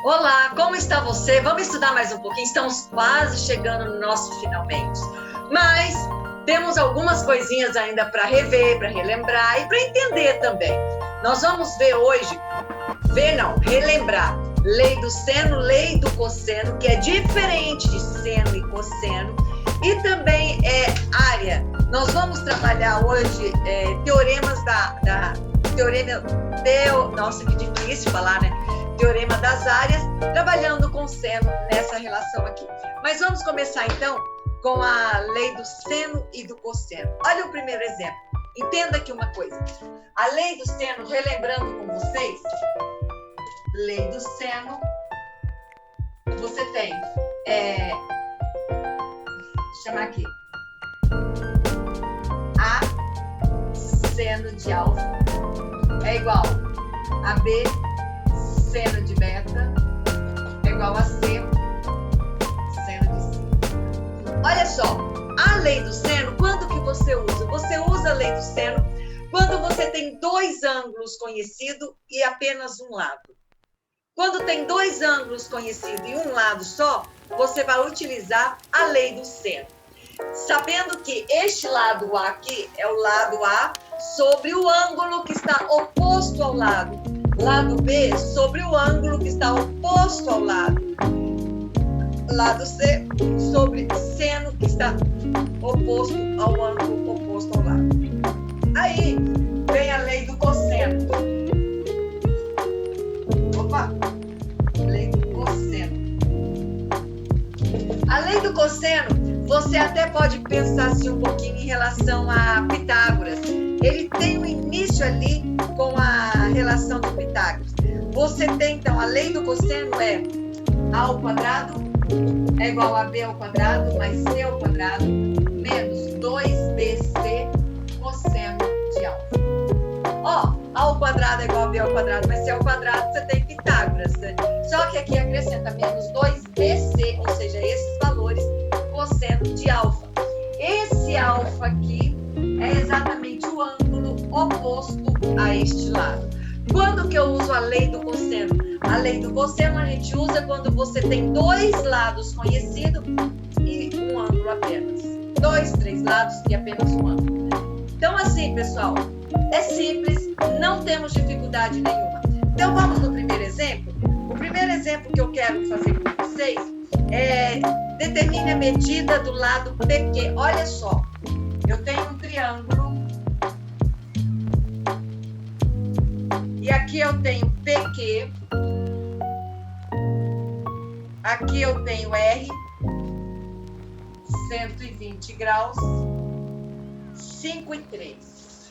Olá, como está você? Vamos estudar mais um pouquinho? Estamos quase chegando no nosso finalmente. Mas temos algumas coisinhas ainda para rever, para relembrar e para entender também. Nós vamos ver hoje, relembrar, lei do seno, lei do cosseno, que é diferente de seno e cosseno, e também área. Nós vamos trabalhar hoje teoremas nossa, que difícil falar, né? Teorema das áreas, trabalhando com seno nessa relação aqui. Mas vamos começar, então, com a lei do seno e do cosseno. Olha o primeiro exemplo. Entenda aqui uma coisa. A lei do seno, relembrando com vocês, lei do seno, você tem, vou chamar aqui, A seno de alfa é igual a B seno de beta é igual a C seno de C. Olha só, a lei do seno, quando que você usa? Você usa a lei do seno quando você tem dois ângulos conhecidos e apenas um lado. Quando tem dois ângulos conhecidos e um lado só, você vai utilizar a lei do seno. Sabendo que este lado A aqui é o lado A sobre o ângulo que está oposto ao lado. Lado B sobre o ângulo que está oposto ao lado. Lado C sobre seno que está oposto ao ângulo oposto ao lado. Aí vem a lei do cosseno. Opa! Lei do cosseno. A lei do cosseno, você até pode pensar assim um pouquinho em relação a Pitágoras. Ele tem um início ali com a relação de Pitágoras. Você tem, então, a lei do cosseno é A ao quadrado é igual a B ao quadrado mais C ao quadrado menos 2BC cosseno de alfa. Ó, A ao quadrado é igual a B ao quadrado mais C ao quadrado, você tem Pitágoras, né? Só que aqui acrescenta menos 2BC, ou seja, esses valores, cosseno de alfa. Esse alfa aqui é exatamente o ângulo oposto a este lado. Quando que eu uso a lei do cosseno? A lei do cosseno a gente usa quando você tem dois lados conhecidos e um ângulo apenas. 2, 3 lados e apenas um ângulo. Então, assim, pessoal, é simples, não temos dificuldade nenhuma. Então, vamos no primeiro exemplo? O primeiro exemplo que eu quero fazer com vocês é determine a medida do lado PQ. Olha só, eu tenho um triângulo e aqui eu tenho PQ, aqui eu tenho R, 120 graus, 5 e 3.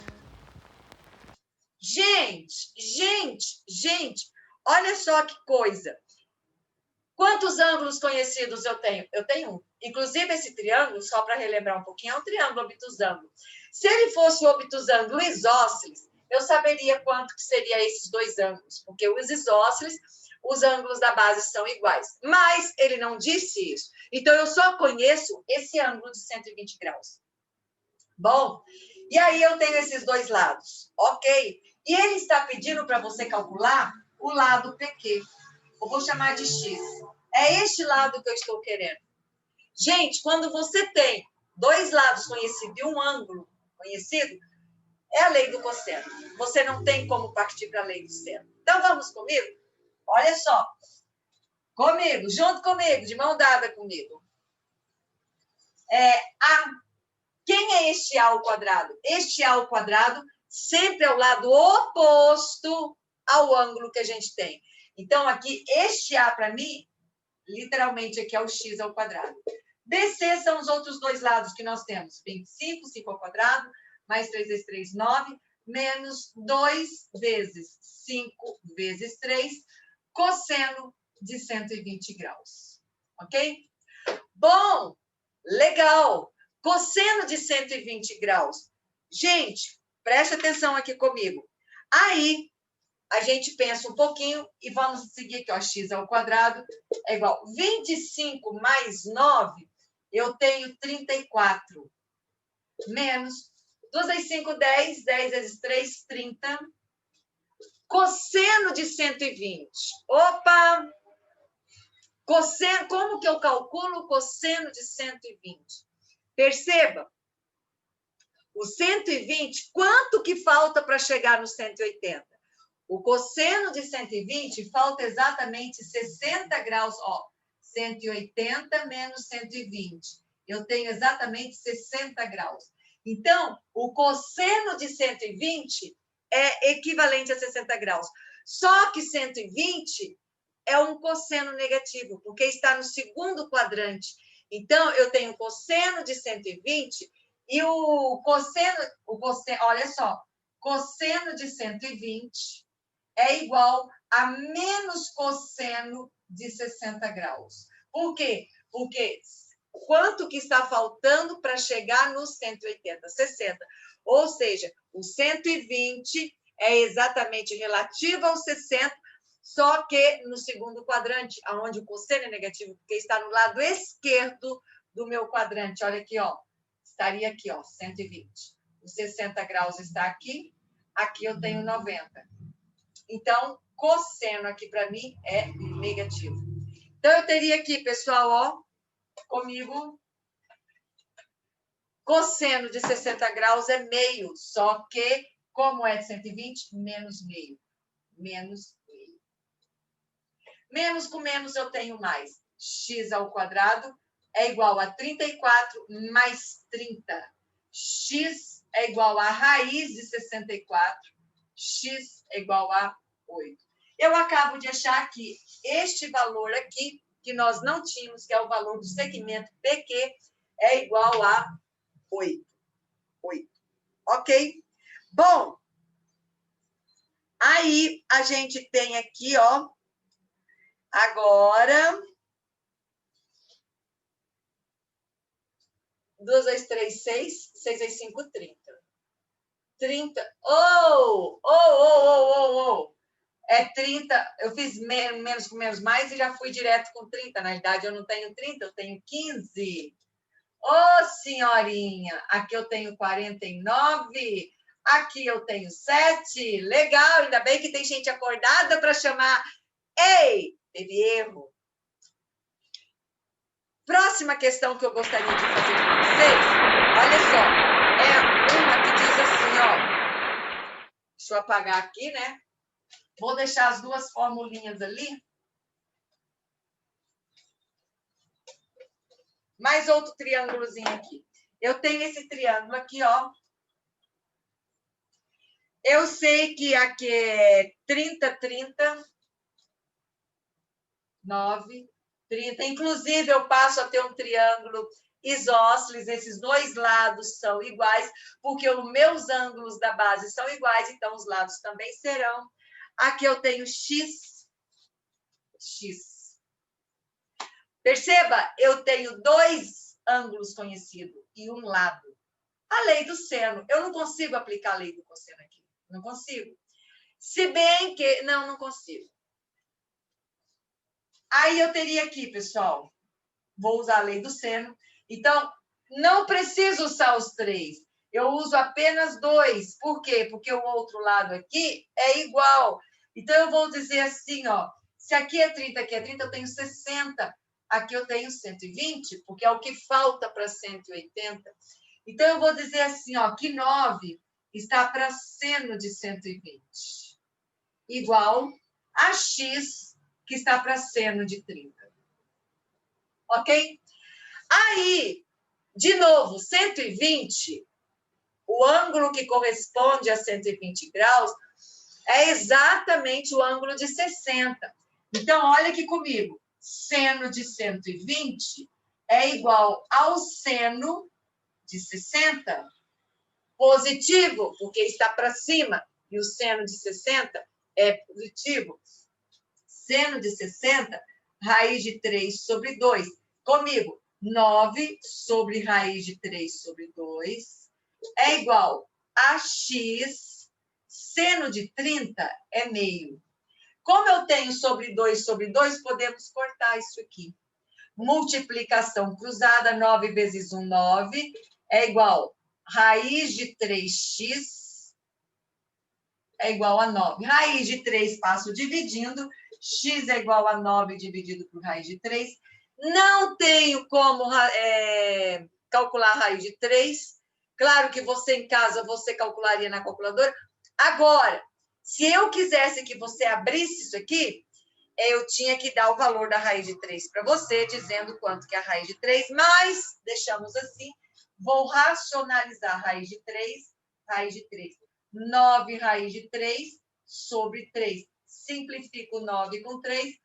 Gente, olha só que coisa. Quantos ângulos conhecidos eu tenho? Eu tenho um. Inclusive, esse triângulo, só para relembrar um pouquinho, é um triângulo obtusângulo. Se ele fosse o obtusângulo isósceles, eu saberia quanto que seria esses dois ângulos, porque os isósceles, os ângulos da base são iguais. Mas ele não disse isso. Então, eu só conheço esse ângulo de 120 graus. Bom, e aí eu tenho esses dois lados, ok? E ele está pedindo para você calcular o lado PQ. Eu vou chamar de X. É este lado que eu estou querendo. Gente, quando você tem dois lados conhecidos e um ângulo conhecido, é a lei do cosseno. Você não tem como partir para a lei do seno. Então, vamos comigo? Olha só. Comigo, junto comigo, de mão dada comigo. Quem é este A ao quadrado? Este A ao quadrado sempre é o lado oposto ao ângulo que a gente tem. Então, aqui, este A, para mim, literalmente, aqui é o X ao quadrado. BC são os outros dois lados que nós temos. 25, 5 ao quadrado, mais 3 vezes 3, 9, menos 2 vezes 5 vezes 3, cosseno de 120 graus. Ok? Bom, legal. Cosseno de 120 graus. Gente, preste atenção aqui comigo. Aí, a gente pensa um pouquinho e vamos seguir aqui, ó, x ao quadrado é igual a 25 mais 9, eu tenho 34, menos 2 vezes 5, 10, 10 vezes 3, 30, cosseno de 120. Opa! Cosseno, como que eu calculo o cosseno de 120? Perceba, o 120, quanto que falta para chegar no 180? O cosseno de 120 falta exatamente 60 graus, ó, 180 menos 120. Eu tenho exatamente 60 graus. Então, o cosseno de 120 é equivalente a 60 graus. Só que 120 é um cosseno negativo, porque está no segundo quadrante. Então, eu tenho cosseno de 120 e o cosseno, olha só, cosseno de 120 é igual a menos cosseno de 60 graus. Por quê? Porque quanto que está faltando para chegar no 180? 60. Ou seja, o 120 é exatamente relativo ao 60, só que no segundo quadrante, onde o cosseno é negativo, porque está no lado esquerdo do meu quadrante. Olha aqui, ó. Estaria aqui, ó, 120. Os 60 graus está aqui. Aqui eu tenho 90. Então, cosseno aqui para mim é negativo. Então, eu teria aqui, pessoal, ó, comigo, cosseno de 60 graus é meio, só que, como é de 120, menos meio. Menos meio. Menos com menos eu tenho mais. X ao quadrado é igual a 34 mais 30. X é igual a raiz de 64. X é igual a 8. Eu acabo de achar que este valor aqui, que nós não tínhamos, que é o valor do segmento PQ, é igual a 8. 8. Ok? Bom, aí a gente tem aqui, ó, agora... 2 vezes 3, 6. 6 vezes 5, 30. 30. É 30. Eu fiz menos com menos mais e já fui direto com 30. Na verdade, eu não tenho 30, eu tenho 15. Senhorinha, aqui eu tenho 49. Aqui eu tenho 7. Legal, ainda bem que tem gente acordada para chamar. Ei, teve erro. Próxima questão que eu gostaria de fazer com vocês, olha só, é uma que diz assim, ó, deixa eu apagar aqui, né? Vou deixar as duas formulinhas ali. Mais outro triângulozinho aqui. Eu tenho esse triângulo aqui, ó. Eu sei que aqui é 30, 30, 9, 30. Inclusive, eu passo a ter um triângulo isósceles, esses dois lados são iguais, porque os meus ângulos da base são iguais, então os lados também serão. Aqui eu tenho x. Perceba, eu tenho dois ângulos conhecidos e um lado. A lei do seno. Eu não consigo aplicar a lei do cosseno aqui. Não consigo. Se bem que... Não consigo. Aí eu teria aqui, pessoal, vou usar a lei do seno. Então, não preciso usar os 3. Eu uso apenas 2. Por quê? Porque o outro lado aqui é igual. Então, eu vou dizer assim, ó, se aqui é 30, aqui é 30, eu tenho 60. Aqui eu tenho 120, porque é o que falta para 180. Então, eu vou dizer assim, ó, que 9 está para seno de 120. Igual a x, que está para seno de 30. Ok? Aí, de novo, 120, o ângulo que corresponde a 120 graus é exatamente o ângulo de 60. Então, olha aqui comigo. Seno de 120 é igual ao seno de 60. Positivo, porque está para cima, e o seno de 60 é positivo. Seno de 60, raiz de 3 sobre 2. Comigo, 9 sobre raiz de 3 sobre 2 é igual a x. Seno de 30 é meio. Como eu tenho sobre 2, podemos cortar isso aqui. Multiplicação cruzada, 9 vezes 1, 9, é igual a raiz de 3x é igual a 9. Raiz de 3 passo dividindo, x é igual a 9 dividido por raiz de 3. Não tenho como calcular a raiz de 3. Claro que você em casa, você calcularia na calculadora. Agora, se eu quisesse que você abrisse isso aqui, eu tinha que dar o valor da raiz de 3 para você, dizendo quanto que é a raiz de 3, mas deixamos assim, vou racionalizar a raiz de 3, 9 raiz de 3 sobre 3. Simplifico 9 com 3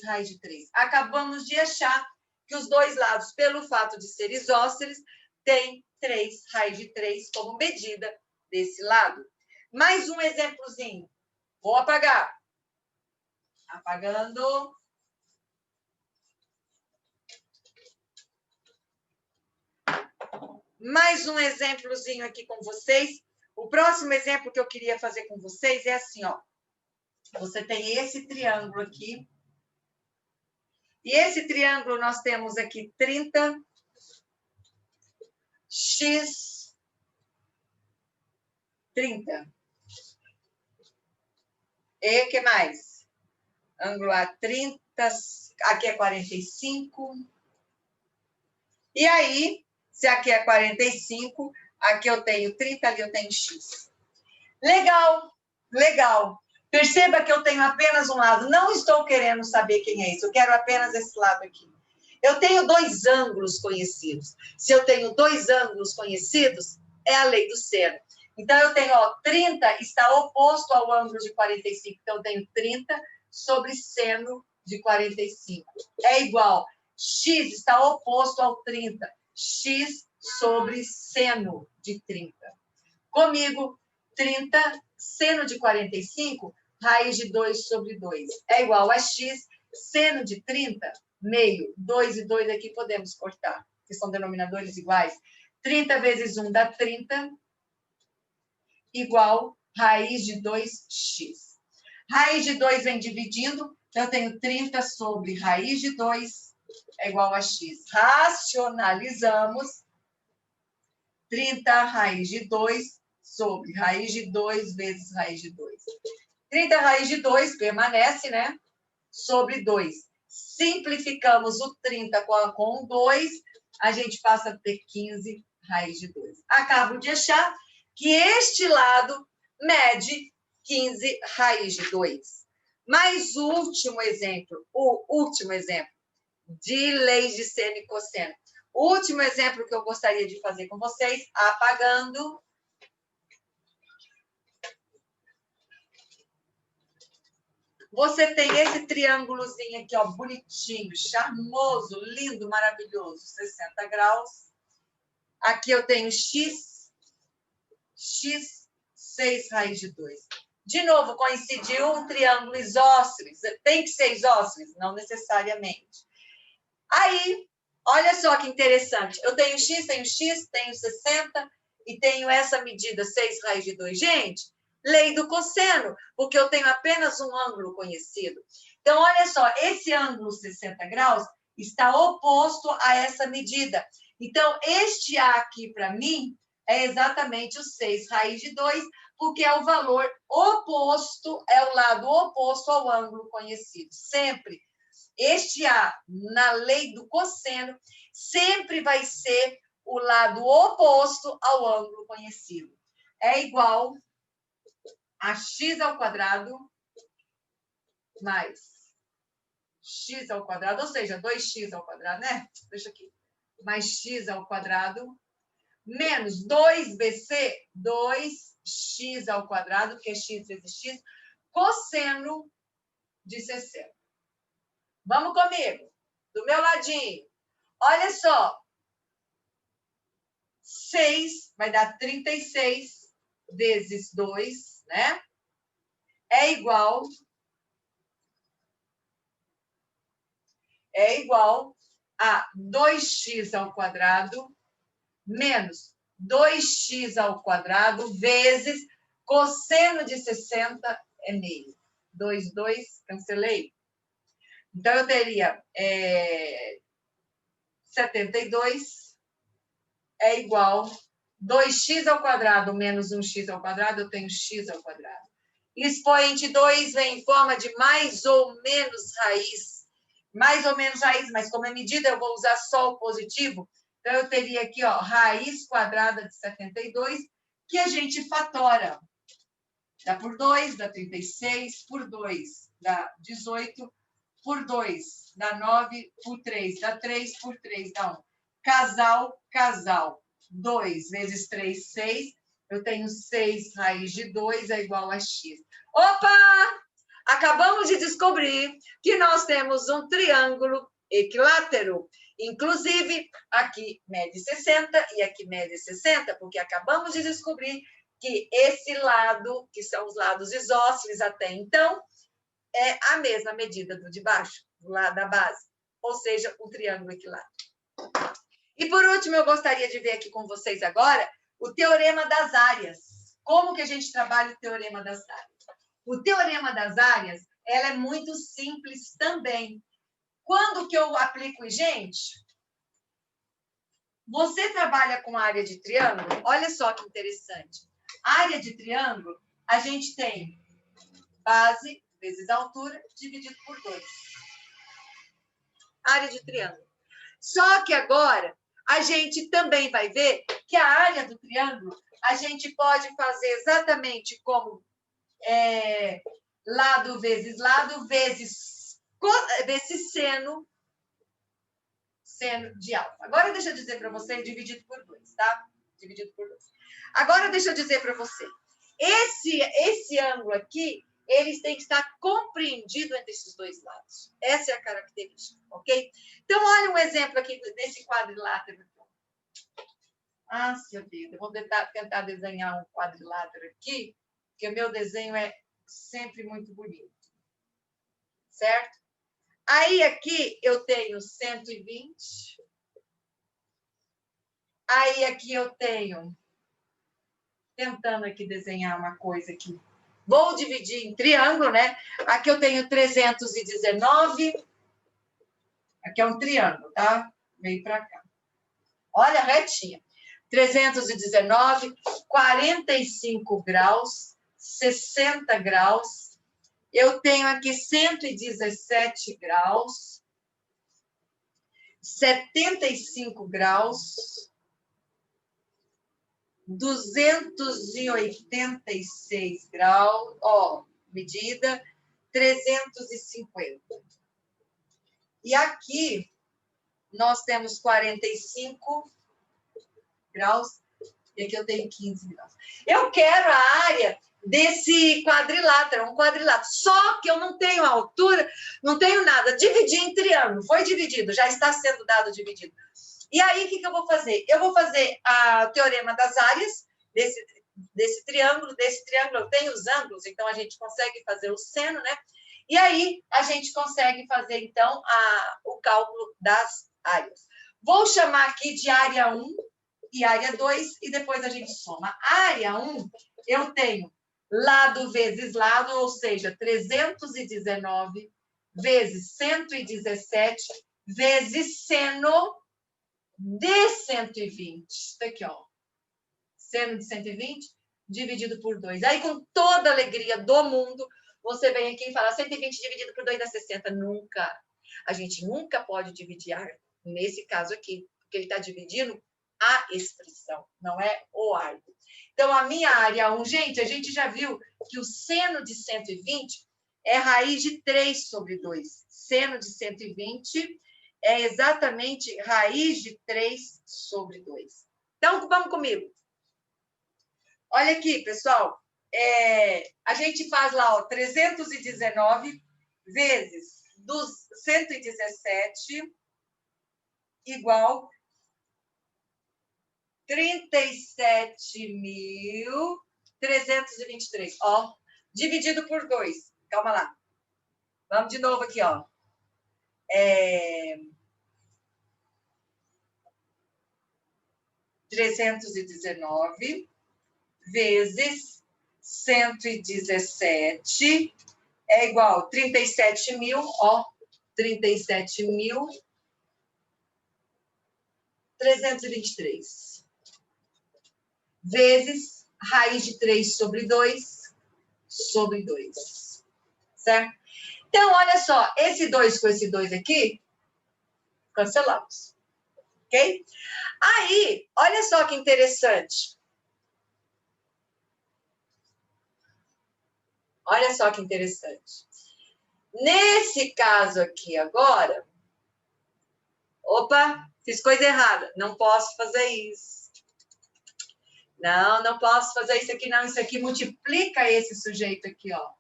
raiz de 3. Acabamos de achar que os dois lados, pelo fato de ser isósceles, têm 3 raiz de 3 como medida desse lado. Mais um exemplozinho. Vou apagar. Apagando. Mais um exemplozinho aqui com vocês. O próximo exemplo que eu queria fazer com vocês é assim, ó. Você tem esse triângulo aqui. E esse triângulo nós temos aqui 30, x, 30. E o que mais? Ângulo A 30, aqui é 45. E aí, se aqui é 45, aqui eu tenho 30, ali eu tenho x. Legal, legal. Perceba que eu tenho apenas um lado. Não estou querendo saber quem é isso. Eu quero apenas esse lado aqui. Eu tenho dois ângulos conhecidos. Se eu tenho dois ângulos conhecidos, é a lei do seno. Então, eu tenho, ó, 30 está oposto ao ângulo de 45. Então, eu tenho 30 sobre seno de 45. É igual. X está oposto ao 30. X sobre seno de 30. Comigo, 30, seno de 45, raiz de 2 sobre 2. É igual a x, seno de 30, meio. 2 e 2 aqui podemos cortar, que são denominadores iguais. 30 vezes 1 dá 30, igual raiz de 2x. Raiz de 2 vem dividindo, então eu tenho 30 sobre raiz de 2 é igual a x. Racionalizamos 30 raiz de 2 sobre raiz de 2 vezes raiz de 2. 30 raiz de 2 permanece, né? Sobre 2. Simplificamos o 30 com o 2, a gente passa a ter 15 raiz de 2. Acabo de achar que este lado mede 15 raiz de 2. Mais o último exemplo de leis de seno e cosseno. O último exemplo que eu gostaria de fazer com vocês, apagando. Você tem esse triângulozinho aqui, ó, bonitinho, charmoso, lindo, maravilhoso, 60 graus. Aqui eu tenho x, 6 raiz de 2. De novo, coincidiu um triângulo isósceles. Tem que ser isósceles? Não necessariamente. Aí, olha só que interessante. Eu tenho x, tenho 60 e tenho essa medida 6 raiz de 2. Gente, lei do cosseno, porque eu tenho apenas um ângulo conhecido. Então, olha só, esse ângulo 60 graus está oposto a essa medida. Então, este A aqui, para mim, é exatamente o 6 raiz de 2, porque é o valor oposto, é o lado oposto ao ângulo conhecido. Sempre. Este A, na lei do cosseno, sempre vai ser o lado oposto ao ângulo conhecido. É igual a x ao quadrado mais x ao quadrado, ou seja, 2x ao quadrado, né? Deixa aqui. Mais x ao quadrado, menos 2bc, 2x ao quadrado, porque é x vezes x, cosseno de 60. Vamos comigo. Do meu ladinho. Olha só. 6 vai dar 36 vezes 2, né? É igual a 2x ao quadrado menos 2x ao quadrado vezes cosseno de 60 é meio. 2, cancelei. Então, eu teria 72 é igual 2x ao quadrado menos 1x ao quadrado, eu tenho x ao quadrado. Expoente 2 vem em forma de mais ou menos raiz. Mais ou menos raiz, mas como é medida, eu vou usar só o positivo. Então, eu teria aqui, ó, raiz quadrada de 72, que a gente fatora. Dá por 2, dá 36, por 2, dá 18, por 2, dá 9, por 3, dá 3, por 3, dá 1. Casal, casal. 2 vezes 3, 6. Eu tenho 6 raiz de 2 é igual a x. Opa! Acabamos de descobrir que nós temos um triângulo equilátero. Inclusive, aqui mede 60 e aqui mede 60, porque acabamos de descobrir que esse lado, que são os lados isósceles até então, é a mesma medida do de baixo, do lado da base, ou seja, um triângulo equilátero. E por último, eu gostaria de ver aqui com vocês agora o teorema das áreas. Como que a gente trabalha o teorema das áreas? O teorema das áreas, ela é muito simples também. Quando que eu aplico, gente? Você trabalha com área de triângulo? Olha só que interessante. Área de triângulo, a gente tem base vezes altura dividido por 2. Área de triângulo. Só que agora a gente também vai ver que a área do triângulo a gente pode fazer exatamente como lado vezes seno de alfa. Agora deixa eu dizer para você dividido por 2, tá? Dividido por 2. Agora deixa eu dizer para você. Esse ângulo aqui, eles têm que estar compreendidos entre esses dois lados. Essa é a característica, ok? Então, olha um exemplo aqui desse quadrilátero. Ah, seu Deus, eu vou tentar desenhar um quadrilátero aqui, porque o meu desenho é sempre muito bonito. Certo? Aí, aqui, eu tenho 120. Aí, aqui, eu tenho... Tentando aqui desenhar uma coisa aqui. Vou dividir em triângulo, né? Aqui eu tenho 319. Aqui é um triângulo, tá? Veio para cá. Olha, retinha. 319, 45 graus, 60 graus. Eu tenho aqui 117 graus, 75 graus, 286 graus, ó, medida 350. E aqui nós temos 45 graus e aqui eu tenho 15 graus. Eu quero a área desse quadrilátero, um quadrilátero. Só que eu não tenho a altura, não tenho nada. Dividi em triângulo, foi dividido, já está sendo dado dividido. E aí, o que eu vou fazer? Eu vou fazer o teorema das áreas desse triângulo. Desse triângulo eu tenho os ângulos, então a gente consegue fazer o seno, né? E aí, a gente consegue fazer, então, o cálculo das áreas. Vou chamar aqui de área 1 e área 2, e depois a gente soma. Área 1, eu tenho lado vezes lado, ou seja, 319 vezes 117 vezes seno de 120. Isso aqui, ó. Seno de 120 dividido por 2. Aí, com toda a alegria do mundo, você vem aqui e fala 120 dividido por 2 dá 60. Nunca. A gente nunca pode dividir nesse caso aqui, porque ele está dividindo a expressão, não é o arco. Então, a minha área 1, gente, a gente já viu que o seno de 120 é raiz de 3 sobre 2. Seno de 120 é exatamente raiz de 3 sobre 2. Então, vamos comigo. Olha aqui, pessoal. A gente faz lá, ó, 319 vezes 117 igual 37.323. Ó, dividido por 2. Calma lá. Vamos de novo aqui, ó. 319 vezes 117 é igual a 37.000, ó, 37.323 vezes raiz de 3 sobre 2 sobre 2. Certo? Então, olha só, esse 2 com esse 2 aqui, cancelamos. Ok? Aí, olha só que interessante. Olha só que interessante. Nesse caso aqui agora, opa, fiz coisa errada. Não posso fazer isso. Não posso fazer isso aqui, não. Isso aqui multiplica esse sujeito aqui, ó.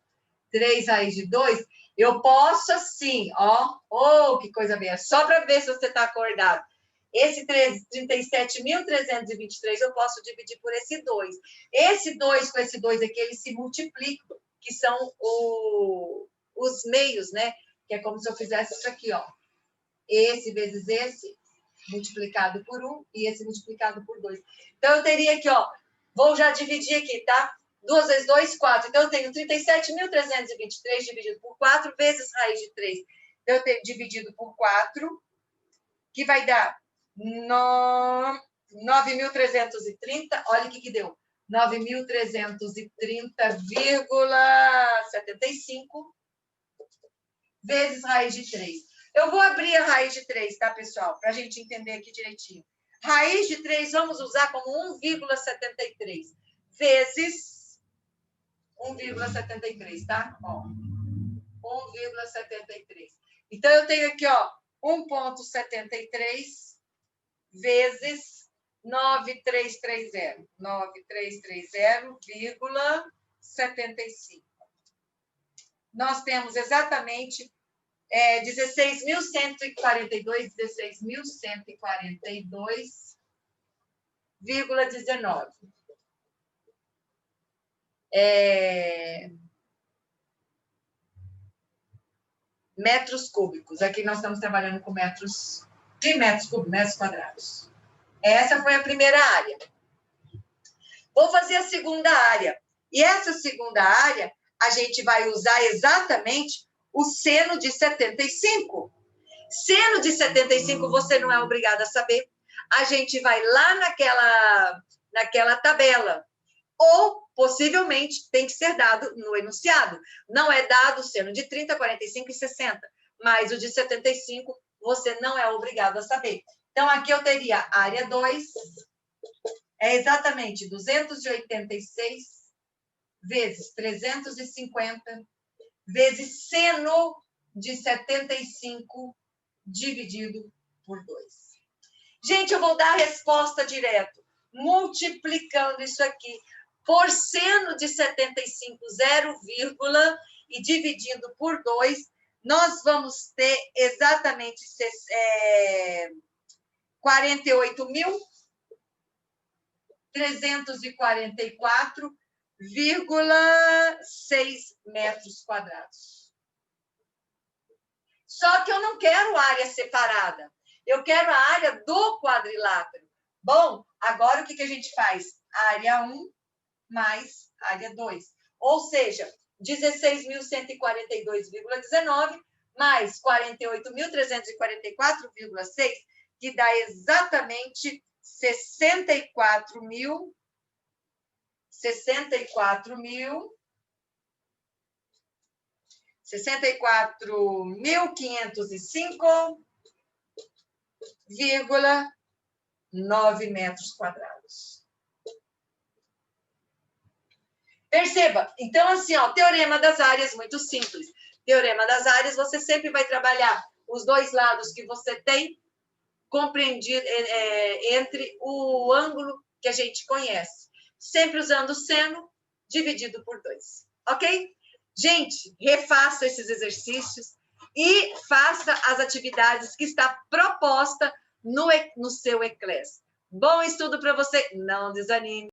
3 raiz de 2. Eu posso assim, ó. Oh, que coisa bem. É só para ver se você está acordado. Esse 37.323 eu posso dividir por esse 2. Esse 2 com esse 2 aqui, eles se multiplicam, que são os meios, né? Que é como se eu fizesse isso aqui, ó. Esse vezes esse, multiplicado por 1, e esse multiplicado por 2. Então, eu teria aqui, ó, vou já dividir aqui, tá? 2 vezes 2, 4. Então, eu tenho 37.323 dividido por 4 vezes raiz de 3. Então, eu tenho dividido por 4, que vai dar 9.330. Olha o que deu. 9.330,75 vezes raiz de 3. Eu vou abrir a raiz de 3, tá, pessoal? Para a gente entender aqui direitinho. Raiz de 3, vamos usar como 1,73 vezes 1,73, tá? Ó, 1,73. Então, eu tenho aqui, ó, 1,73 vezes 9.330. 9.330,75. Nós temos exatamente 16.142,19. Metros cúbicos. Aqui nós estamos trabalhando com metros cúbicos, metros quadrados. Essa foi a primeira área. Vou fazer a segunda área. E essa segunda área, a gente vai usar exatamente o seno de 75. Seno de 75, você não é obrigado a saber. A gente vai lá naquela tabela. Ou, possivelmente, tem que ser dado no enunciado. Não é dado o seno de 30, 45 e 60. Mas o de 75, você não é obrigado a saber. Então, aqui eu teria área 2, é exatamente 286 vezes 350 vezes seno de 75 dividido por 2. Gente, eu vou dar a resposta direto, multiplicando isso aqui por seno de 75, 0, e dividindo por 2, nós vamos ter exatamente 48.344,6 metros quadrados. Só que eu não quero área separada. Eu quero a área do quadrilátero. Bom, agora o que a gente faz? Área 1 mais área 2. Ou seja, 16.142,19 mais 48.344,6, que dá exatamente 64.505,9 metros quadrados. Perceba, então assim, ó, teorema das áreas, muito simples. Teorema das áreas, você sempre vai trabalhar os dois lados que você tem compreendido entre o ângulo que a gente conhece. Sempre usando o seno dividido por 2, ok? Gente, refaça esses exercícios e faça as atividades que está proposta no seu ECLES. Bom estudo para você, não desanime.